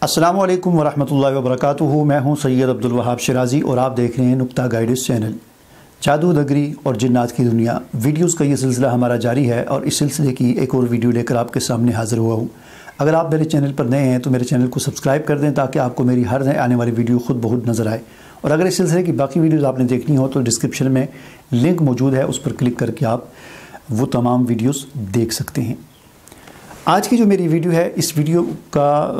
السلام علیکم ورحمۃ اللہ وبرکاتہ۔ میں ہوں سید عبدالوہاب شرازی اور آپ دیکھ رہے ہیں نقطہ گائیڈنس چینل۔ جادو نگری اور جنات کی دنیا ویڈیوز کا یہ سلسلہ ہمارا جاری ہے اور اس سلسلے کی ایک اور ویڈیو لے کر آپ کے سامنے حاضر ہوا ہوں۔ اگر آپ میرے چینل پر نئے ہیں تو میرے چینل کو سبسکرائب کر دیں تاکہ آپ کو میری ہر نئے آنے والی ویڈیو خود بہت نظر آئے، اور اگر اس سلسلے کی باقی ویڈیوز آپ نے دیکھنی ہو تو ڈسکرپشن میں لنک موجود ہے، اس پر کلک کر کے آپ وہ تمام ویڈیوز دیکھ سکتے ہیں۔ آج کی جو میری ویڈیو ہے، اس ویڈیو کا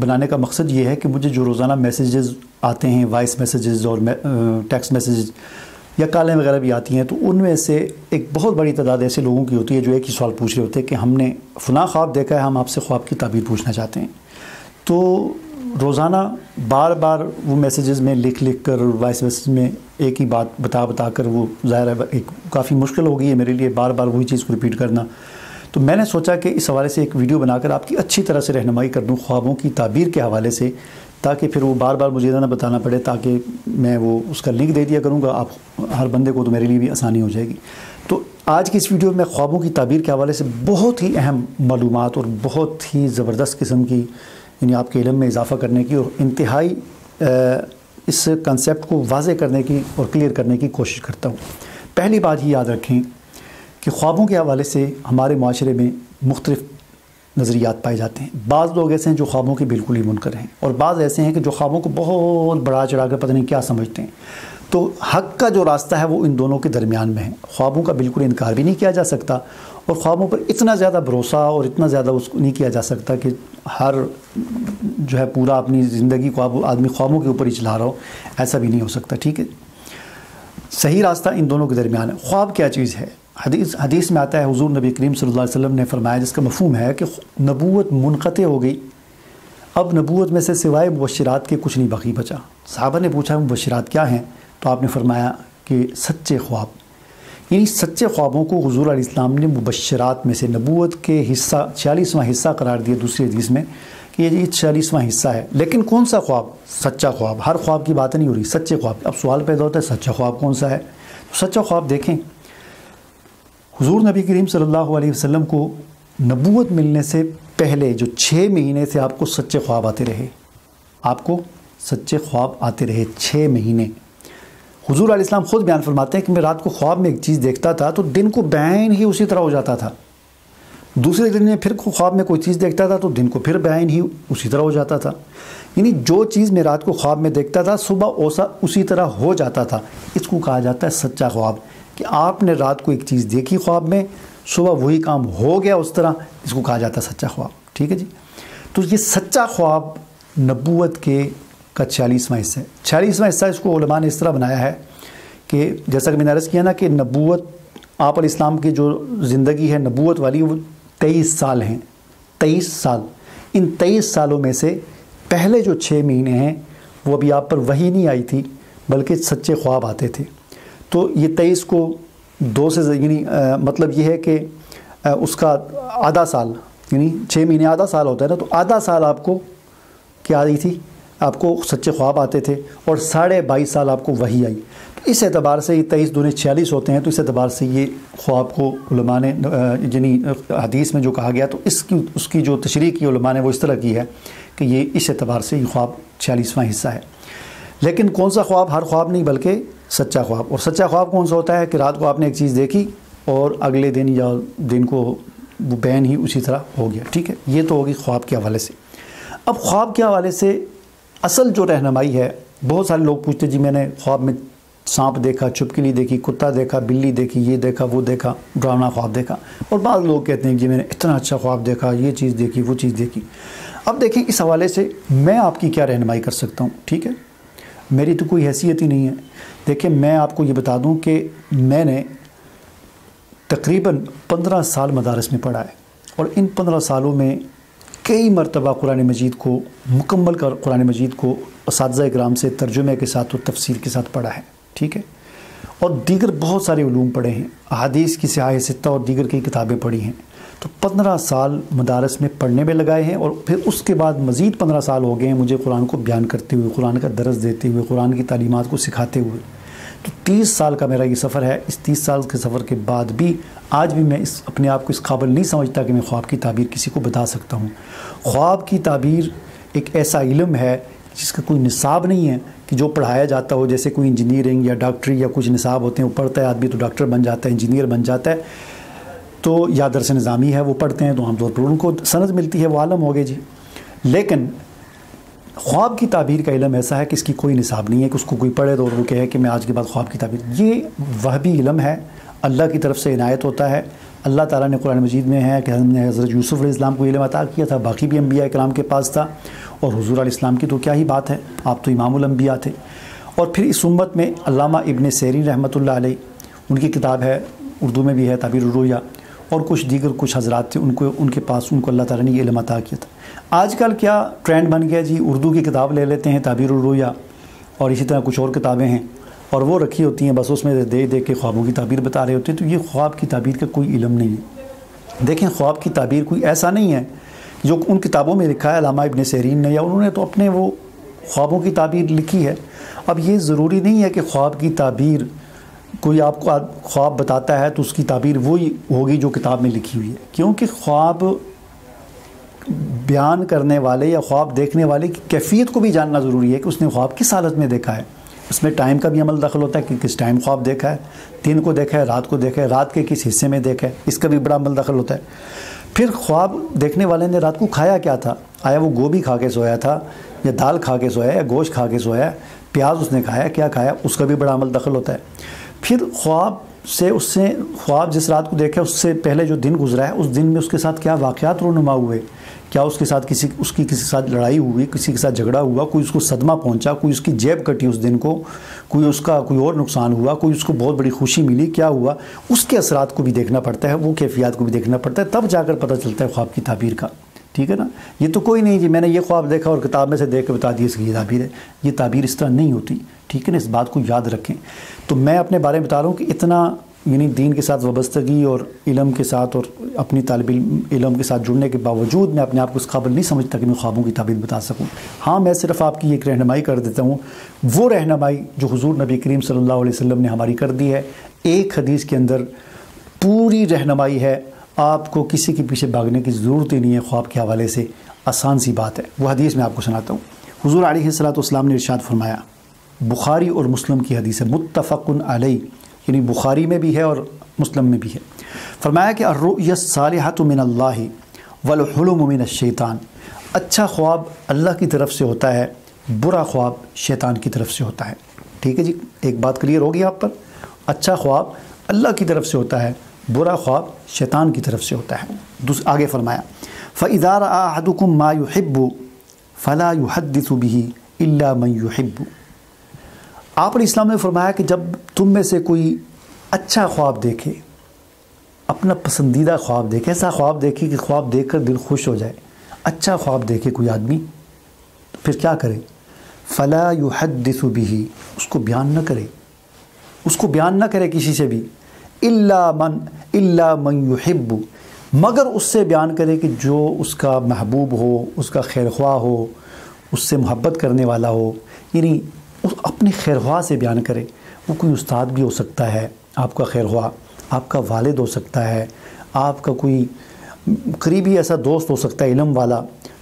بنانے کا مقصد یہ ہے کہ مجھے جو روزانہ میسیجز آتے ہیں، وائس میسیجز اور ٹیکسٹ میسیجز یا کالیں وغیرہ بھی آتی ہیں، تو ان میں سے ایک بہت بڑی تعداد ایسے لوگوں کی ہوتی ہے جو ایک ہی سوال پوچھ رہے ہوتے ہیں کہ ہم نے فلاں خواب دیکھا ہے، ہم آپ سے خواب کی تعبیر پوچھنا چاہتے ہیں۔ تو روزانہ بار بار وہ میسیجز میں لکھ کر وائس میسیج میں ایک ہی بات بتا کر وہ ظاہر ہے ایک کافی مشکل ہو گئی ہے میرے لیے بار بار وہی چیز کو ریپیٹ کرنا۔ تو میں نے سوچا کہ اس حوالے سے ایک ویڈیو بنا کر آپ کی اچھی طرح سے رہنمائی کر دوں خوابوں کی تعبیر کے حوالے سے، تاکہ پھر وہ بار بار مجھے نہ بتانا پڑے، تاکہ میں وہ اس کا لنک دے دیا کروں گا آپ ہر بندے کو، تو میرے لیے بھی آسانی ہو جائے گی۔ تو آج کی اس ویڈیو میں خوابوں کی تعبیر کے حوالے سے بہت ہی اہم معلومات اور بہت ہی زبردست قسم کی، یعنی آپ کے علم میں اضافہ کرنے کی اور انتہائی اس کنسیپٹ کو واضح کرنے کی اور کلیئر کرنے کی کوشش کرتا ہوں۔ پہلی بات یہ یاد رکھیں کہ خوابوں کے حوالے سے ہمارے معاشرے میں مختلف نظریات پائے جاتے ہیں۔ بعض لوگ ایسے ہیں جو خوابوں کے بالکل ہی منکر ہیں، اور بعض ایسے ہیں کہ جو خوابوں کو بہت بڑا چڑھا کر پتہ نہیں کیا سمجھتے ہیں۔ تو حق کا جو راستہ ہے وہ ان دونوں کے درمیان میں ہے۔ خوابوں کا بالکل انکار بھی نہیں کیا جا سکتا، اور خوابوں پر اتنا زیادہ بھروسہ اور اتنا زیادہ اس کو نہیں کیا جا سکتا کہ ہر جو ہے پورا اپنی زندگی کو آدمی خوابوں کے اوپر ہی چلا رہا ہو، ایسا بھی نہیں ہو سکتا، ٹھیک ہے۔ صحیح راستہ ان دونوں کے درمیان ہے۔ خواب کیا چیز ہے؟ حدیث میں آتا ہے، حضور نبی کریم صلی اللہ علیہ وسلم نے فرمایا، جس کا مفہوم ہے کہ نبوت منقطع ہو گئی، اب نبوت میں سے سوائے مبشرات کے کچھ نہیں باقی بچا۔ صحابہ نے پوچھا مبشرات کیا ہیں؟ تو آپ نے فرمایا کہ سچے خواب، یعنی سچے خوابوں کو حضور علیہ السلام نے مبشرات میں سے نبوت کے حصہ 46واں حصہ قرار دیا دوسری حدیث میں، کہ یہ 46واں حصہ ہے۔ لیکن کون سا خواب؟ سچا خواب۔ ہر خواب کی بات نہیں ہو رہی، سچے خواب۔ اب سوال پیدا ہوتا ہے سچا خواب کون سا ہے؟ تو سچا خواب دیکھیں، حضور نبی کریم صلی اللہ علیہ وسلم کو نبوت ملنے سے پہلے جو 6 مہینے سے آپ کو سچے خواب آتے رہے، آپ کو سچے خواب آتے رہے 6 مہینے۔ حضور علیہ السلام خود بیان فرماتے ہیں کہ میں رات کو خواب میں ایک چیز دیکھتا تھا تو دن کو بعین ہی اسی طرح ہو جاتا تھا، دوسرے دن میں پھر خواب میں کوئی چیز دیکھتا تھا تو دن کو پھر بعین ہی اسی طرح ہو جاتا تھا۔ یعنی جو چیز میں رات کو خواب میں دیکھتا تھا صبح اسی طرح ہو جاتا تھا۔ اس کو کہا جاتا ہے سچا خواب، کہ آپ نے رات کو ایک چیز دیکھی خواب میں، صبح وہی کام ہو گیا اس طرح، اس کو کہا جاتا ہے سچا خواب، ٹھیک ہے جی۔ تو یہ سچا خواب نبوت کا 46واں حصہ ہے۔ 46واں حصہ اس کو علماء نے اس طرح بنایا ہے کہ جیسا کہ میں نے عرض کیا نا کہ نبوت، آپ علیہ السلام کی جو زندگی ہے نبوت والی، وہ 23 سال ہیں، 23 سال۔ ان 23 سالوں میں سے پہلے جو 6 مہینے ہیں وہ ابھی آپ پر وحی نہیں آئی تھی بلکہ سچے خواب آتے تھے۔ تو یہ 23 کو 2 سے، یعنی مطلب یہ ہے کہ اس کا آدھا سال، یعنی 6 مہینے آدھا سال ہوتا ہے نا، تو آدھا سال آپ کو کیا آئی تھی؟ آپ کو سچے خواب آتے تھے، اور 22.5 سال آپ کو وحی آئی۔ تو اس اعتبار سے یہ 23 دونے 46 ہوتے ہیں، تو اس اعتبار سے یہ خواب کو علماء نے، یعنی حدیث میں جو کہا گیا، تو اس کی جو تشریح کی علماء نے وہ اس طرح کی ہے کہ یہ اس اعتبار سے یہ خواب 46واں حصہ ہے۔ لیکن کون سا خواب؟ ہر خواب نہیں بلکہ سچا خواب۔ اور سچا خواب کون سا ہوتا ہے؟ کہ رات کو آپ نے ایک چیز دیکھی اور اگلے دن یا دن کو وہ بعین ہی اسی طرح ہو گیا، ٹھیک ہے۔ یہ تو ہوگی خواب کے حوالے سے۔ اب خواب کے حوالے سے اصل جو رہنمائی ہے، بہت سارے لوگ پوچھتے جی میں نے خواب میں سانپ دیکھا، چھپکلی دیکھی، کتا دیکھا، بلی دیکھی، یہ دیکھا، وہ دیکھا، ڈراؤنا خواب دیکھا، اور بعض لوگ کہتے ہیں جی میں نے اتنا اچھا خواب دیکھا، یہ چیز دیکھی، وہ چیز دیکھی۔ اب دیکھیں اس حوالے سے میں آپ کی کیا رہنمائی کر سکتا ہوں، ٹھیک ہے۔ میری تو کوئی حیثیت ہی نہیں ہے۔ دیکھیں میں آپ کو یہ بتا دوں کہ میں نے تقریباً 15 سال مدارس میں پڑھا ہے، اور ان 15 سالوں میں کئی مرتبہ قرآن مجید کو مکمل کر قرآن مجید کو اساتذہ اکرام سے ترجمے کے ساتھ اور تفسیر کے ساتھ پڑھا ہے، ٹھیک ہے۔ اور دیگر بہت سارے علوم پڑھے ہیں، احادیث کی صحاح ستہ اور دیگر کی کتابیں پڑھی ہیں۔ تو 15 سال مدارس میں پڑھنے میں لگائے ہیں، اور پھر اس کے بعد مزید 15 سال ہو گئے ہیں مجھے قرآن کو بیان کرتے ہوئے، قرآن کا درس دیتے ہوئے، قرآن کی تعلیمات کو سکھاتے ہوئے۔ تو 30 سال کا میرا یہ سفر ہے۔ اس 30 سال کے سفر کے بعد بھی آج بھی میں اپنے آپ کو اس قابل نہیں سمجھتا کہ میں خواب کی تعبیر کسی کو بتا سکتا ہوں۔ خواب کی تعبیر ایک ایسا علم ہے جس کا کوئی نصاب نہیں ہے کہ جو پڑھایا جاتا ہو، جیسے کوئی انجینئرنگ یا ڈاکٹری یا کچھ نصاب ہوتے ہیں، وہ پڑھتا ہے آدمی تو ڈاکٹر بن جاتا ہے، انجینئر بن جاتا ہے، تو یا درس نظامی ہے وہ پڑھتے ہیں تو عام طور پر ان کو سند ملتی ہے، وہ عالم ہو گئے جی۔ لیکن خواب کی تعبیر کا علم ایسا ہے کہ اس کی کوئی نصاب نہیں ہے کہ اس کو کوئی پڑھے تو وہ کہے کہ میں آج کے بعد خواب کی تعبیر، یہ وہبی علم ہے، اللہ کی طرف سے عنایت ہوتا ہے۔ اللہ تعالیٰ نے قرآن مجید میں ہے کہ ہم نے حضرت یوسف علیہ السلام کو علم عطا کیا تھا، باقی بھی انبیاء کرام کے پاس تھا، اور حضور علیہ السلام کی تو کیا ہی بات ہے، آپ تو امام الانبیاء تھے۔ اور پھر اس امت میں علامہ ابن سیرین رحمۃ اللہ علیہ، ان کی کتاب ہے، اردو میں بھی ہے، تعبیر الرؤیا، اور کچھ دیگر کچھ حضرات تھے ان کے پاس ان کو اللہ تعالیٰ نے یہ علم عطا کیا تھا۔ آج کل کیا ٹرینڈ بن گیا جی، اردو کی کتاب لے لیتے ہیں تعبیر الرؤیا، اور اسی طرح کچھ اور کتابیں ہیں اور وہ رکھی ہوتی ہیں، بس اس میں دیکھ کے خوابوں کی تعبیر بتا رہے ہوتے ہیں، تو یہ خواب کی تعبیر کا کوئی علم نہیں ہے۔ دیکھیں خواب کی تعبیر کوئی ایسا نہیں ہے جو ان کتابوں میں لکھا ہے علامہ ابن سیرین نے، یا انہوں نے تو اپنے وہ خوابوں کی تعبیر لکھی ہے۔ اب یہ ضروری نہیں ہے کہ خواب کی تعبیر کوئی آپ کو خواب بتاتا ہے تو اس کی تعبیر وہی ہوگی جو کتاب میں لکھی ہوئی ہے، کیونکہ خواب بیان کرنے والے یا خواب دیکھنے والے کی کیفیت کو بھی جاننا ضروری ہے کہ اس نے خواب کس حالت میں دیکھا ہے۔ اس میں ٹائم کا بھی عمل دخل ہوتا ہے کہ کس ٹائم خواب دیکھا ہے، دن کو دیکھا ہے، رات کو دیکھا ہے، رات کے کس حصے میں دیکھا ہے، اس کا بھی بڑا عمل دخل ہوتا ہے۔ پھر خواب دیکھنے والے نے رات کو کھایا کیا تھا، آیا وہ گوبھی کھا کے سویا تھا یا دال کھا کے سویا یا گوشت کھا کے سویا، پیاز اس نے کھایا، کیا کھایا، اس کا بھی بڑا عمل دخل ہوتا ہے۔ پھر خواب جس رات کو دیکھا اس سے پہلے جو دن گزرا ہے، اس دن میں اس کے ساتھ کیا واقعات رونما ہوئے، کیا اس کے ساتھ کسی کے ساتھ لڑائی ہوئی، کسی کے ساتھ جھگڑا ہوا، کوئی اس کو صدمہ پہنچا، کوئی اس کی جیب کٹی اس دن کو، کوئی اس کا کوئی اور نقصان ہوا، کوئی اس کو بہت بڑی خوشی ملی، کیا ہوا، اس کے اثرات کو بھی دیکھنا پڑتا ہے، وہ کیفیات کو بھی دیکھنا پڑتا ہے، تب جا کر پتہ چلتا ہے خواب کی تعبیر کا، ٹھیک ہے نا۔ یہ تو کوئی نہیں جی میں نے یہ خواب دیکھا اور کتاب میں سے دیکھ کے بتا دیا اس کی یہ تعبیر ہے، یہ تعبیر اس طرح نہیں ہوتی، ٹھیک ہے نا، اس بات کو یاد رکھیں۔ تو میں اپنے بارے میں بتا رہا ہوں کہ اتنا یعنی دین کے ساتھ وابستگی اور علم کے ساتھ اور اپنی طالب علم کے ساتھ جڑنے کے باوجود میں اپنے آپ کو اس قابل نہیں سمجھتا کہ میں خوابوں کی تعبیر بتا سکوں۔ ہاں میں صرف آپ کی ایک رہنمائی کر دیتا ہوں، وہ رہنمائی جو حضور نبی کریم صلی اللہ علیہ وسلم نے ہماری کر دی ہے، ایک حدیث کے اندر پوری رہنمائی ہے، آپ کو کسی کے پیچھے بھاگنے کی ضرورت ہی نہیں ہے خواب کے حوالے سے، آسان سی بات ہے۔ وہ حدیث میں آپ کو سناتا ہوں۔ حضور علیہ الصلوۃ والسلام نے ارشاد فرمایا، بخاری اور مسلم کی حدیث ہے، متفق علیہ، یعنی بخاری میں بھی ہے اور مسلم میں بھی ہے، فرمایا کہ الرؤیا الصالحۃ من اللہ والحلم من الشیطان، اچھا خواب اللہ کی طرف سے ہوتا ہے، برا خواب شیطان کی طرف سے ہوتا ہے، ٹھیک ہے جی، ایک بات کلیئر ہوگی آپ پر، اچھا خواب اللہ کی طرف سے ہوتا ہے، برا خواب شیطان کی طرف سے ہوتا ہے۔ آگے فرمایا فَإِذَا رَأَىٰ أَحَدُكُم مَّا يُحِبُّ فَلَا يُحَدِّثُ بِهِ إِلَّا مَن يُحِبُّ، آپ علیہ السلام نے فرمایا کہ جب تم میں سے کوئی اچھا خواب دیکھے، اپنا پسندیدہ خواب دیکھے، ایسا خواب دیکھے کہ خواب دیکھ کر دل خوش ہو جائے، اچھا خواب دیکھے کوئی آدمی، تو پھر کیا کرے، فَلَا يُحَدِّثُ بِهِ، اس کو بیان نہ کرے، اس کو بیان نہ کرے کسی سے بھی، إِلَّا مَن يُحِبُّ، مگر اس سے بیان کرے کہ جو اس کا محبوب ہو، اس کا خیر خواہ ہو، اس سے محبت کرنے والا ہو، یعنی اپنے خیر خواہ سے بیان کرے، وہ کوئی استاد بھی ہو سکتا ہے آپ کا خیر خواہ، آپ کا والد ہو سکتا ہے، آپ کا کوئی قریبی ایسا دوست ہو سکتا ہے علم والا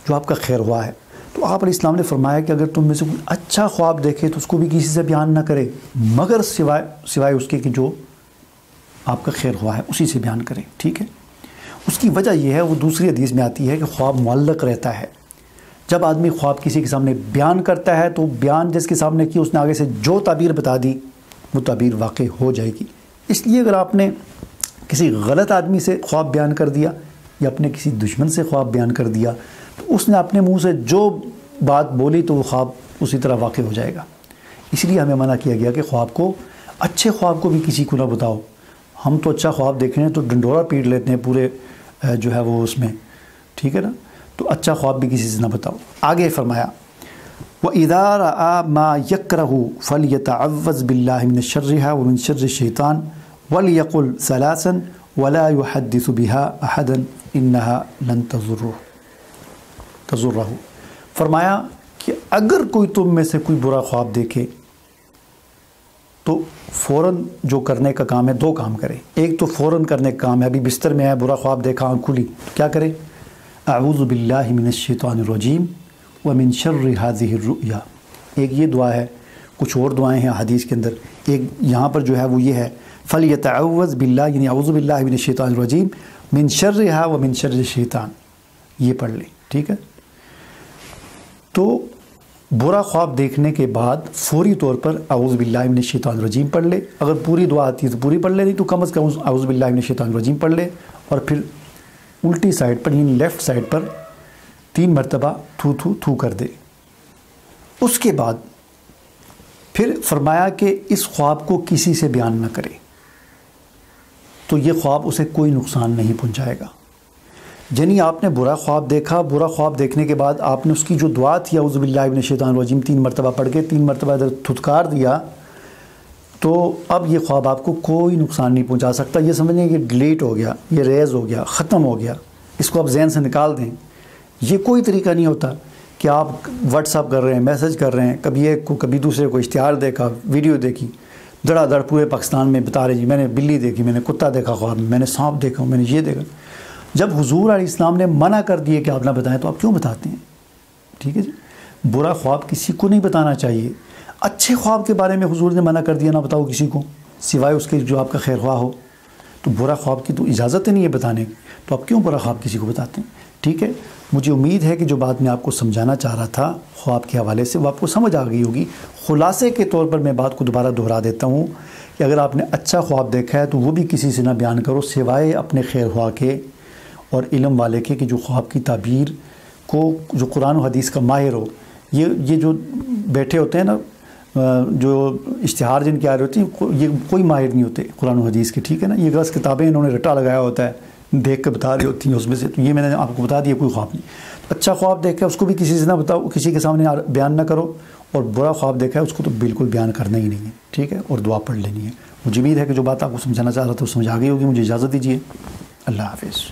جو آپ کا خیر خواہ ہے۔ تو آپ علیہ السلام نے فرمایا کہ اگر تم میں سے کوئی اچھا خواب دیکھے تو اس کو بھی کسی سے بیان نہ کرے، مگر سوائے اس کے کہ جو آپ کا خیر خواہ ہے اسی سے بیان کرے، ٹھیک ہے۔ اس کی وجہ یہ ہے، وہ دوسری حدیث میں آتی ہے کہ خواب معلق رہتا ہے، جب آدمی خواب کسی کے سامنے بیان کرتا ہے تو بیان جس کے سامنے کی اس نے آگے سے جو تعبیر بتا دی وہ تعبیر واقع ہو جائے گی۔ اس لیے اگر آپ نے کسی غلط آدمی سے خواب بیان کر دیا یا اپنے کسی دشمن سے خواب بیان کر دیا تو اس نے اپنے منہ سے جو بات بولی تو وہ خواب اسی طرح واقع ہو جائے گا۔ اس لیے ہمیں منع کیا گیا کہ خواب کو، اچھے خواب کو بھی کسی کو نہ بتاؤ۔ ہم تو اچھا خواب دیکھ رہے ہیں تو ڈنڈورا پیٹ لیتے ہیں پورے جو ہے وہ اس میں، ٹھیک ہے نا، تو اچھا خواب بھی کسی سے نہ بتاؤ۔ آگے فرمایا وَإِذَا رَأَىٰ مَا يَكْرَهُ فَلْيَتَعَوَّذْ بِاللَّهِ مِنَ شَرِّهَا وَمِنْ شَرِّ الشَّيْطَانِ وَلْيَقُلْ ثَلَاثًا وَلَا يُحَدِّثُ بِهَا أَحَدًا إِنَّهَا لَن تَضُرَّهُ، فرمایا کہ اگر کوئی تم میں سے کوئی برا خواب دیکھے تو فوراً جو کرنے کا کام ہے، دو کام کرے۔ ایک تو فوراً کرنے کا کام ہے، ابھی بستر میں ہے، برا خواب دیکھا، آنکھ کھلی، کیا کرے، اعوذ باللہ من الشیطان الرجیم ومن شر هذه الرؤيا، ایک یہ دعا ہے، کچھ اور دعائیں ہیں حدیث کے اندر، ایک یہاں پر جو ہے وہ یہ ہے فَلْيَتَعَوَّذْ بِاللَّهِ، یعنی اعوذ باللہ من الشیطان الرجیم من شرها ومن شر الشیطان، یہ پڑھ لیں، ٹھیک ہے۔ تو برا خواب دیکھنے کے بعد فوری طور پر اعوذ باللہ من الشیطان الرجیم پڑھ لے، اگر پوری دعا آتی ہے تو پوری پڑھ لے، نہیں تو کم از کم اعوذ باللہ من الشیطان الرجیم پڑھ لے، اور پھر الٹی سائڈ پر یعنی لیفٹ سائڈ پر 3 مرتبہ تھو تھو تھو کر دے۔ اس کے بعد پھر فرمایا کہ اس خواب کو کسی سے بیان نہ کرے، تو یہ خواب اسے کوئی نقصان نہیں پہنچائے گا۔ یعنی آپ نے برا خواب دیکھا، برا خواب دیکھنے کے بعد آپ نے اس کی جو دعا تھی اعوذ باللہ من الشیطان الرجیم 3 مرتبہ پڑھ کے 3 مرتبہ ادھر تھتکار دیا، تو اب یہ خواب آپ کو کوئی نقصان نہیں پہنچا سکتا۔ یہ سمجھیں کہ ڈیلیٹ ہو گیا، یہ ریز ہو گیا، ختم ہو گیا، اس کو آپ ذہن سے نکال دیں۔ یہ کوئی طریقہ نہیں ہوتا کہ آپ واٹس ایپ کر رہے ہیں، میسج کر رہے ہیں، کبھی ایک کو کبھی دوسرے کو اشتہار دیکھا، ویڈیو دیکھی، دڑا دڑ پورے پاکستان میں بتا رہے جی میں نے بلی دیکھی، میں نے کتا دیکھا خواب میں نے سانپ دیکھا، میں نے یہ دیکھا۔ جب حضور علیہ السلام نے منع کر دیے کہ آپ نہ بتائیں تو آپ کیوں بتاتے ہیں؟ ٹھیک ہے جی، برا خواب کسی کو نہیں بتانا چاہیے۔ اچھے خواب کے بارے میں حضور نے منع کر دیا نہ بتاؤ کسی کو سوائے اس کے جو آپ کا خیر خواہ ہو، تو برا خواب کی تو اجازت ہی نہیں ہے بتانے کی، تو آپ کیوں برا خواب کسی کو بتاتے ہیں؟ ٹھیک ہے، مجھے امید ہے کہ جو بات میں آپ کو سمجھانا چاہ رہا تھا خواب کے حوالے سے وہ آپ کو سمجھ آ گئی ہوگی۔ خلاصے کے طور پر میں بات کو دوبارہ دہرا دیتا ہوں کہ اگر آپ نے اچھا خواب دیکھا ہے تو وہ بھی کسی سے نہ بیان کرو سوائے اپنے خیر خواہ کے اور علم والے کے، کہ جو خواب کی تعبیر کو جو قرآن و حدیث کا ماہر ہو۔ یہ جو بیٹھے ہوتے ہیں نا جو اشتہار جن کے آ رہے ہوتے ہیں، یہ کوئی ماہر نہیں ہوتے قرآن و حدیث کے، ٹھیک ہے نا، یہ غلط کتابیں انہوں نے رٹا لگایا ہوتا ہے، دیکھ کے بتا رہی ہوتی ہیں اس میں سے، تو یہ میں نے آپ کو بتا دیا کوئی خواب نہیں۔ اچھا خواب دیکھا ہے اس کو بھی کسی سے نہ بتاؤ، کسی کے سامنے بیان نہ کرو، اور برا خواب دیکھا ہے اس کو تو بالکل بیان کرنا ہی نہیں ہے، ٹھیک ہے، اور دعا پڑھ لینی ہے۔ مجھے امید ہے کہ جو بات آپ کو سمجھانا چاہ رہا تھا وہ سمجھ آ گئی ہوگی۔ مجھے اجازت دیجیے، اللہ حافظ۔